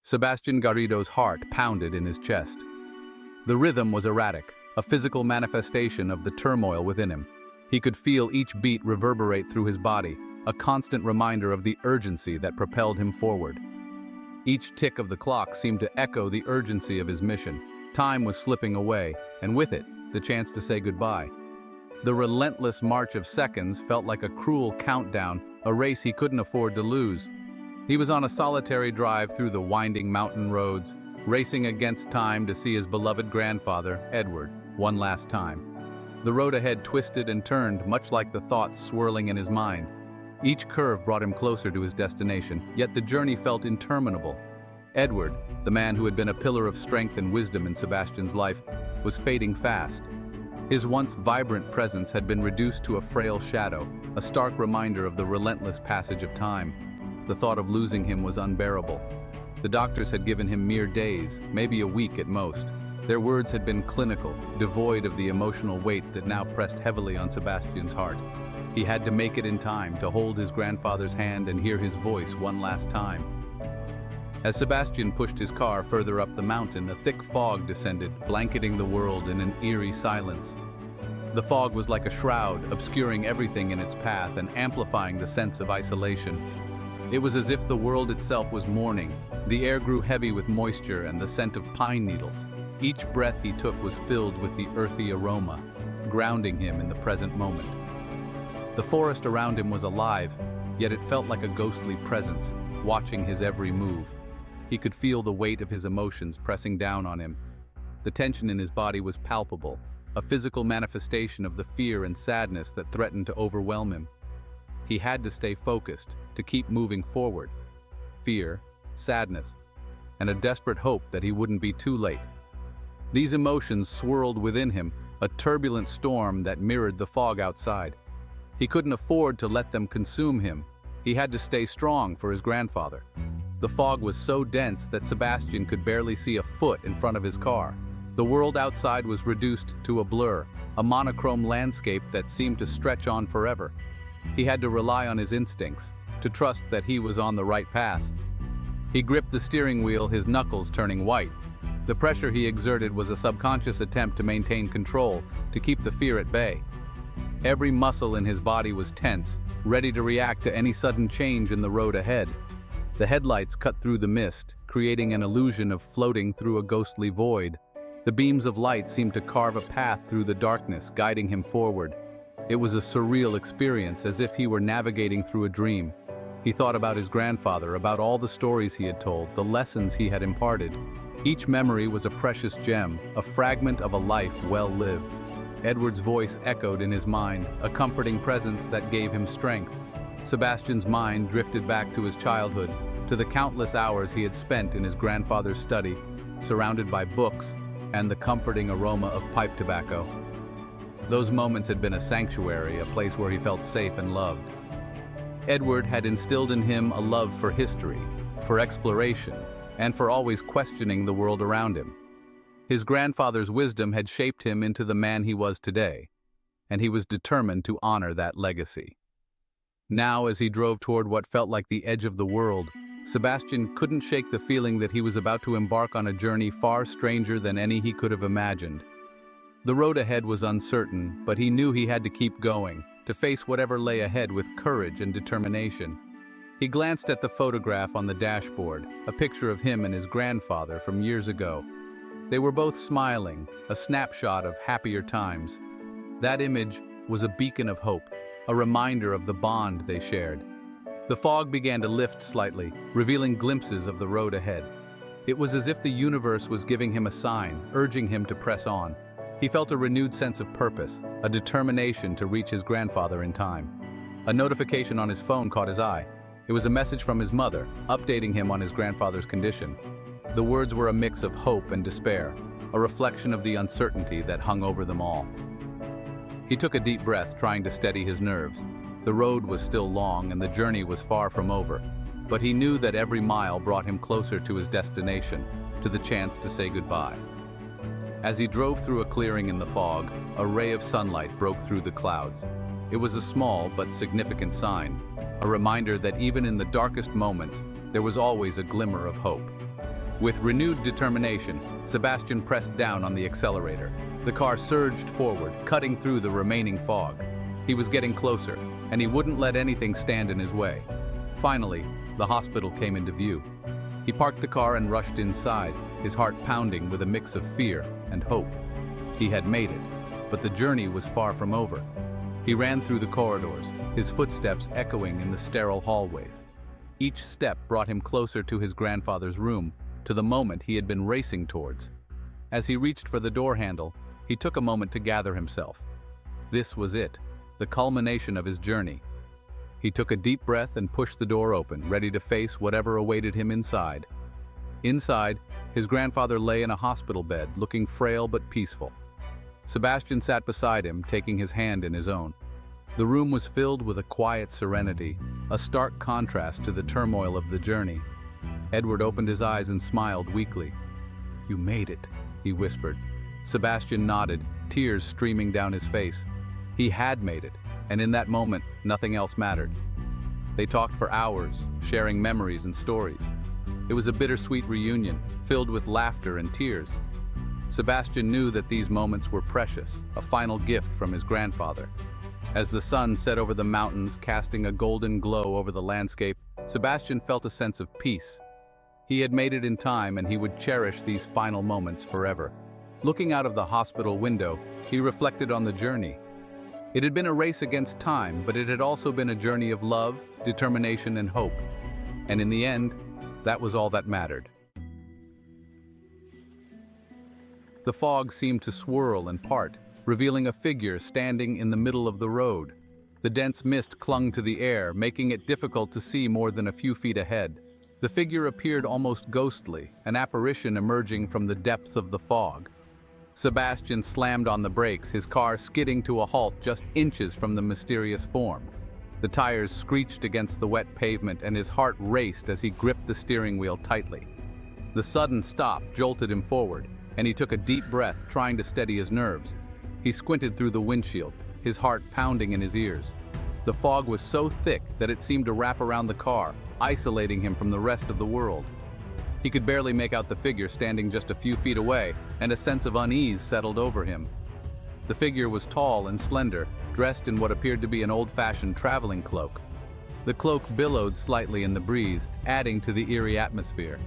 Sebastian Garrido's heart pounded in his chest. The rhythm was erratic, a physical manifestation of the turmoil within him. He could feel each beat reverberate through his body, a constant reminder of the urgency that propelled him forward. Each tick of the clock seemed to echo the urgency of his mission. Time was slipping away, and with it, the chance to say goodbye. The relentless march of seconds felt like a cruel countdown, a race he couldn't afford to lose. He was on a solitary drive through the winding mountain roads, racing against time to see his beloved grandfather, Edward, one last time. The road ahead twisted and turned, much like the thoughts swirling in his mind. Each curve brought him closer to his destination, yet the journey felt interminable. Edward, the man who had been a pillar of strength and wisdom in Sebastian's life, was fading fast. His once vibrant presence had been reduced to a frail shadow, a stark reminder of the relentless passage of time. The thought of losing him was unbearable. The doctors had given him mere days, maybe a week at most. Their words had been clinical, devoid of the emotional weight that now pressed heavily on Sebastian's heart. He had to make it in time to hold his grandfather's hand and hear his voice one last time. As Sebastian pushed his car further up the mountain, a thick fog descended, blanketing the world in an eerie silence. The fog was like a shroud, obscuring everything in its path and amplifying the sense of isolation. It was as if the world itself was mourning. The air grew heavy with moisture and the scent of pine needles. Each breath he took was filled with the earthy aroma, grounding him in the present moment. The forest around him was alive, yet it felt like a ghostly presence, watching his every move. He could feel the weight of his emotions pressing down on him. The tension in his body was palpable, a physical manifestation of the fear and sadness that threatened to overwhelm him. He had to stay focused, to keep moving forward. Fear, sadness, and a desperate hope that he wouldn't be too late. These emotions swirled within him, a turbulent storm that mirrored the fog outside. He couldn't afford to let them consume him. He had to stay strong for his grandfather. The fog was so dense that Sebastian could barely see a foot in front of his car. The world outside was reduced to a blur, a monochrome landscape that seemed to stretch on forever. He had to rely on his instincts, to trust that he was on the right path. He gripped the steering wheel, his knuckles turning white. The pressure he exerted was a subconscious attempt to maintain control, to keep the fear at bay. Every muscle in his body was tense, ready to react to any sudden change in the road ahead. The headlights cut through the mist, creating an illusion of floating through a ghostly void. The beams of light seemed to carve a path through the darkness, guiding him forward. It was a surreal experience, as if he were navigating through a dream. He thought about his grandfather, about all the stories he had told, the lessons he had imparted. Each memory was a precious gem, a fragment of a life well lived. Edward's voice echoed in his mind, a comforting presence that gave him strength. Sebastian's mind drifted back to his childhood, to the countless hours he had spent in his grandfather's study, surrounded by books and the comforting aroma of pipe tobacco. Those moments had been a sanctuary, a place where he felt safe and loved. Edward had instilled in him a love for history, for exploration, and for always questioning the world around him. His grandfather's wisdom had shaped him into the man he was today, and he was determined to honor that legacy. Now, as he drove toward what felt like the edge of the world, Sebastian couldn't shake the feeling that he was about to embark on a journey far stranger than any he could have imagined. The road ahead was uncertain, but he knew he had to keep going, to face whatever lay ahead with courage and determination. He glanced at the photograph on the dashboard, a picture of him and his grandfather from years ago. They were both smiling, a snapshot of happier times. That image was a beacon of hope, a reminder of the bond they shared. The fog began to lift slightly, revealing glimpses of the road ahead. It was as if the universe was giving him a sign, urging him to press on. He felt a renewed sense of purpose, a determination to reach his grandfather in time. A notification on his phone caught his eye. It was a message from his mother, updating him on his grandfather's condition. The words were a mix of hope and despair, a reflection of the uncertainty that hung over them all. He took a deep breath, trying to steady his nerves. The road was still long and the journey was far from over, but he knew that every mile brought him closer to his destination, to the chance to say goodbye. As he drove through a clearing in the fog, a ray of sunlight broke through the clouds. It was a small but significant sign, a reminder that even in the darkest moments, there was always a glimmer of hope. With renewed determination, Sebastian pressed down on the accelerator. The car surged forward, cutting through the remaining fog. He was getting closer, and he wouldn't let anything stand in his way. Finally, the hospital came into view. He parked the car and rushed inside, his heart pounding with a mix of fear and hope. He had made it, but the journey was far from over. He ran through the corridors, his footsteps echoing in the sterile hallways. Each step brought him closer to his grandfather's room, to the moment he had been racing towards. As he reached for the door handle, he took a moment to gather himself. This was it, the culmination of his journey. He took a deep breath and pushed the door open, ready to face whatever awaited him inside. Inside, his grandfather lay in a hospital bed, looking frail but peaceful. Sebastian sat beside him, taking his hand in his own. The room was filled with a quiet serenity, a stark contrast to the turmoil of the journey. Edward opened his eyes and smiled weakly. "You made it," he whispered. Sebastian nodded, tears streaming down his face. He had made it, and in that moment, nothing else mattered. They talked for hours, sharing memories and stories. It was a bittersweet reunion, filled with laughter and tears. Sebastian knew that these moments were precious, a final gift from his grandfather. As the sun set over the mountains, casting a golden glow over the landscape, Sebastian felt a sense of peace. He had made it in time, and he would cherish these final moments forever. Looking out of the hospital window, he reflected on the journey. It had been a race against time, but it had also been a journey of love, determination, and hope. And in the end, that was all that mattered. The fog seemed to swirl and part, revealing a figure standing in the middle of the road. The dense mist clung to the air, making it difficult to see more than a few feet ahead. The figure appeared almost ghostly, an apparition emerging from the depths of the fog. Sebastian slammed on the brakes, his car skidding to a halt just inches from the mysterious form. The tires screeched against the wet pavement, and his heart raced as he gripped the steering wheel tightly. The sudden stop jolted him forward, and he took a deep breath, trying to steady his nerves. He squinted through the windshield, his heart pounding in his ears. The fog was so thick that it seemed to wrap around the car, isolating him from the rest of the world. He could barely make out the figure standing just a few feet away, and a sense of unease settled over him. The figure was tall and slender, dressed in what appeared to be an old-fashioned traveling cloak. The cloak billowed slightly in the breeze, adding to the eerie atmosphere.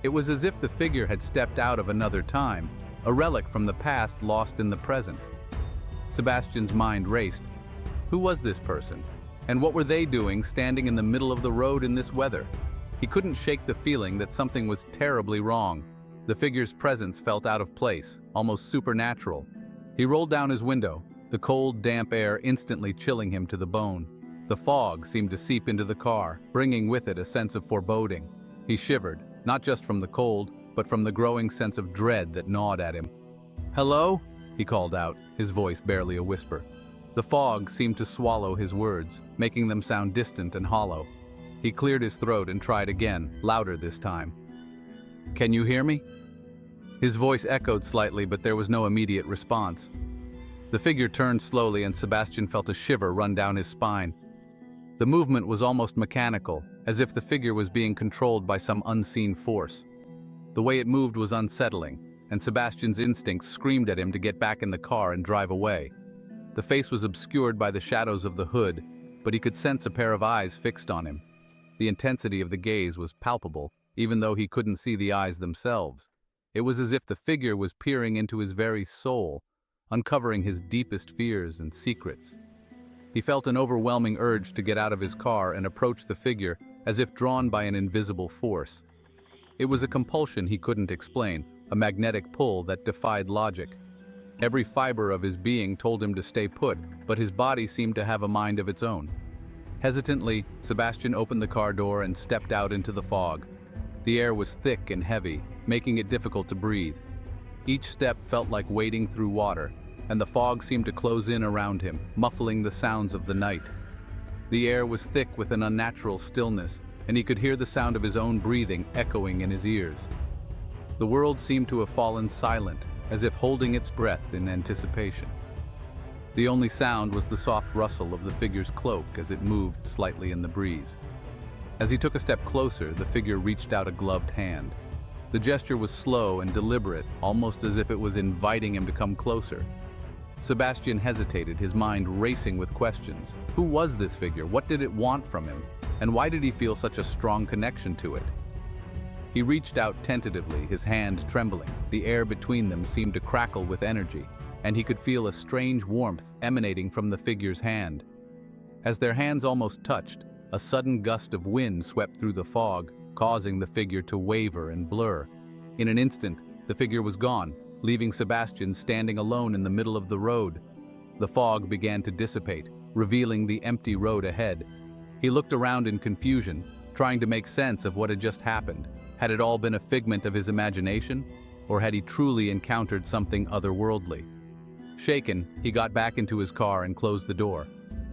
It was as if the figure had stepped out of another time, a relic from the past lost in the present. Sebastian's mind raced. Who was this person? And what were they doing standing in the middle of the road in this weather? He couldn't shake the feeling that something was terribly wrong. The figure's presence felt out of place, almost supernatural. He rolled down his window, the cold, damp air instantly chilling him to the bone. The fog seemed to seep into the car, bringing with it a sense of foreboding. He shivered, not just from the cold, but from the growing sense of dread that gnawed at him. "Hello?" he called out, his voice barely a whisper. The fog seemed to swallow his words, making them sound distant and hollow. He cleared his throat and tried again, louder this time. "Can you hear me?" His voice echoed slightly, but there was no immediate response. The figure turned slowly, and Sebastian felt a shiver run down his spine. The movement was almost mechanical, as if the figure was being controlled by some unseen force. The way it moved was unsettling, and Sebastian's instincts screamed at him to get back in the car and drive away. The face was obscured by the shadows of the hood, but he could sense a pair of eyes fixed on him. The intensity of the gaze was palpable, even though he couldn't see the eyes themselves. It was as if the figure was peering into his very soul, uncovering his deepest fears and secrets. He felt an overwhelming urge to get out of his car and approach the figure, as if drawn by an invisible force. It was a compulsion he couldn't explain, a magnetic pull that defied logic. Every fiber of his being told him to stay put, but his body seemed to have a mind of its own. Hesitantly, Sebastian opened the car door and stepped out into the fog. The air was thick and heavy, making it difficult to breathe. Each step felt like wading through water, and the fog seemed to close in around him, muffling the sounds of the night. The air was thick with an unnatural stillness, and he could hear the sound of his own breathing echoing in his ears. The world seemed to have fallen silent, as if holding its breath in anticipation. The only sound was the soft rustle of the figure's cloak as it moved slightly in the breeze. As he took a step closer, the figure reached out a gloved hand. The gesture was slow and deliberate, almost as if it was inviting him to come closer. Sebastian hesitated, his mind racing with questions. Who was this figure? What did it want from him? And why did he feel such a strong connection to it? He reached out tentatively, his hand trembling. The air between them seemed to crackle with energy, and he could feel a strange warmth emanating from the figure's hand. As their hands almost touched, a sudden gust of wind swept through the fog, causing the figure to waver and blur. In an instant, the figure was gone, leaving Sebastian standing alone in the middle of the road. The fog began to dissipate, revealing the empty road ahead. He looked around in confusion, trying to make sense of what had just happened. Had it all been a figment of his imagination, or had he truly encountered something otherworldly? Shaken, he got back into his car and closed the door.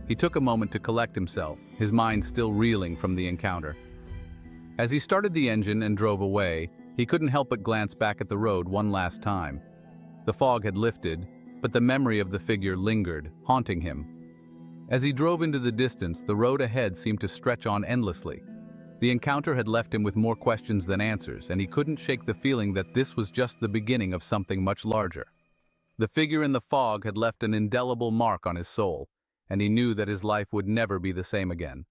He took a moment to collect himself, his mind still reeling from the encounter. As he started the engine and drove away, he couldn't help but glance back at the road one last time. The fog had lifted, but the memory of the figure lingered, haunting him. As he drove into the distance, the road ahead seemed to stretch on endlessly. The encounter had left him with more questions than answers, and he couldn't shake the feeling that this was just the beginning of something much larger. The figure in the fog had left an indelible mark on his soul, and he knew that his life would never be the same again.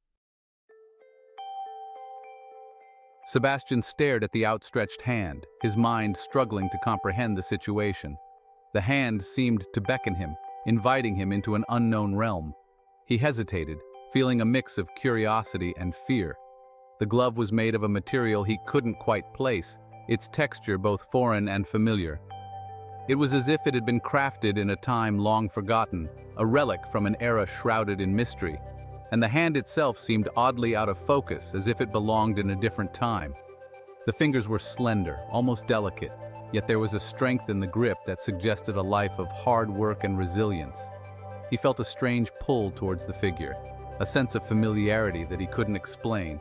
Sebastian stared at the outstretched hand, his mind struggling to comprehend the situation. The hand seemed to beckon him, inviting him into an unknown realm. He hesitated, feeling a mix of curiosity and fear. The glove was made of a material he couldn't quite place, its texture both foreign and familiar. It was as if it had been crafted in a time long forgotten, a relic from an era shrouded in mystery, and the hand itself seemed oddly out of focus, as if it belonged in a different time. The fingers were slender, almost delicate, yet there was a strength in the grip that suggested a life of hard work and resilience. He felt a strange pull towards the figure, a sense of familiarity that he couldn't explain.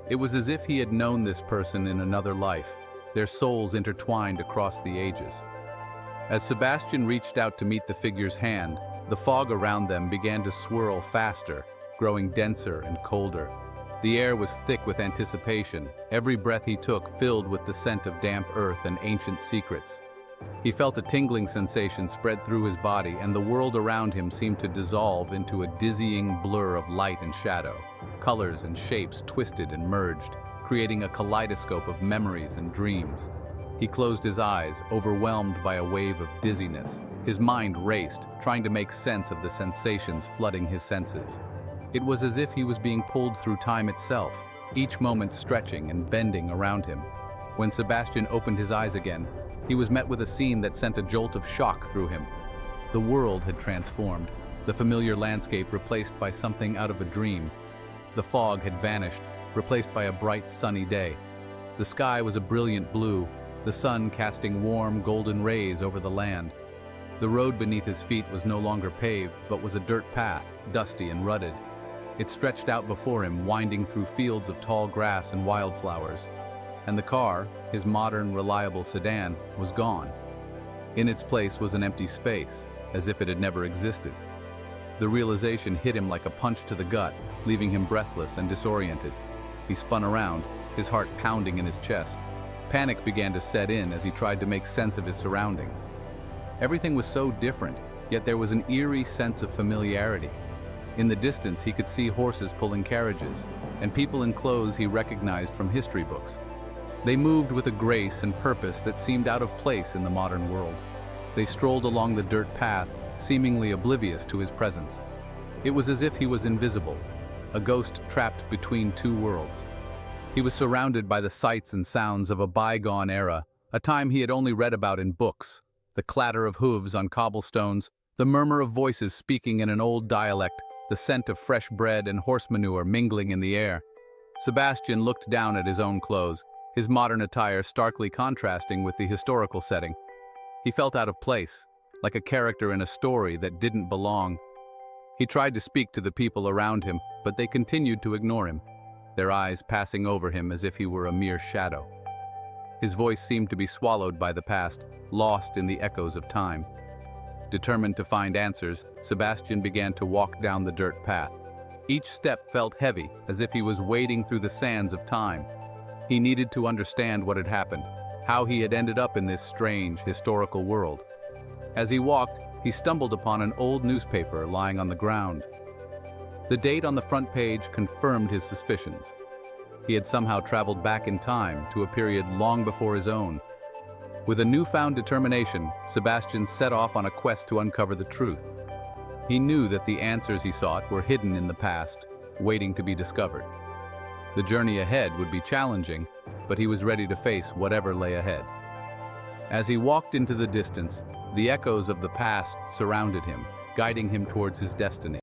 It was as if he had known this person in another life, their souls intertwined across the ages. As Sebastian reached out to meet the figure's hand, the fog around them began to swirl faster, growing denser and colder. The air was thick with anticipation, every breath he took filled with the scent of damp earth and ancient secrets. He felt a tingling sensation spread through his body, and the world around him seemed to dissolve into a dizzying blur of light and shadow. Colors and shapes twisted and merged, creating a kaleidoscope of memories and dreams. He closed his eyes, overwhelmed by a wave of dizziness. His mind raced, trying to make sense of the sensations flooding his senses. It was as if he was being pulled through time itself, each moment stretching and bending around him. When Sebastian opened his eyes again, he was met with a scene that sent a jolt of shock through him. The world had transformed, the familiar landscape replaced by something out of a dream. The fog had vanished, replaced by a bright, sunny day. The sky was a brilliant blue, the sun casting warm, golden rays over the land. The road beneath his feet was no longer paved, but was a dirt path, dusty and rutted. It stretched out before him, winding through fields of tall grass and wildflowers. And the car, his modern, reliable sedan, was gone. In its place was an empty space, as if it had never existed. The realization hit him like a punch to the gut, leaving him breathless and disoriented. He spun around, his heart pounding in his chest. Panic began to set in as he tried to make sense of his surroundings. Everything was so different, yet there was an eerie sense of familiarity. In the distance, he could see horses pulling carriages, and people in clothes he recognized from history books. They moved with a grace and purpose that seemed out of place in the modern world. They strolled along the dirt path, seemingly oblivious to his presence. It was as if he was invisible, a ghost trapped between two worlds. He was surrounded by the sights and sounds of a bygone era, a time he had only read about in books. The clatter of hooves on cobblestones, the murmur of voices speaking in an old dialect, the scent of fresh bread and horse manure mingling in the air. Sebastian looked down at his own clothes, his modern attire starkly contrasting with the historical setting. He felt out of place, like a character in a story that didn't belong. He tried to speak to the people around him, but they continued to ignore him, their eyes passing over him as if he were a mere shadow. His voice seemed to be swallowed by the past, lost in the echoes of time. Determined to find answers, Sebastian began to walk down the dirt path. Each step felt heavy, as if he was wading through the sands of time. He needed to understand what had happened, how he had ended up in this strange, historical world. As he walked, he stumbled upon an old newspaper lying on the ground. The date on the front page confirmed his suspicions. He had somehow traveled back in time to a period long before his own. With a newfound determination, Sebastian set off on a quest to uncover the truth. He knew that the answers he sought were hidden in the past, waiting to be discovered. The journey ahead would be challenging, but he was ready to face whatever lay ahead. As he walked into the distance, the echoes of the past surrounded him, guiding him towards his destiny.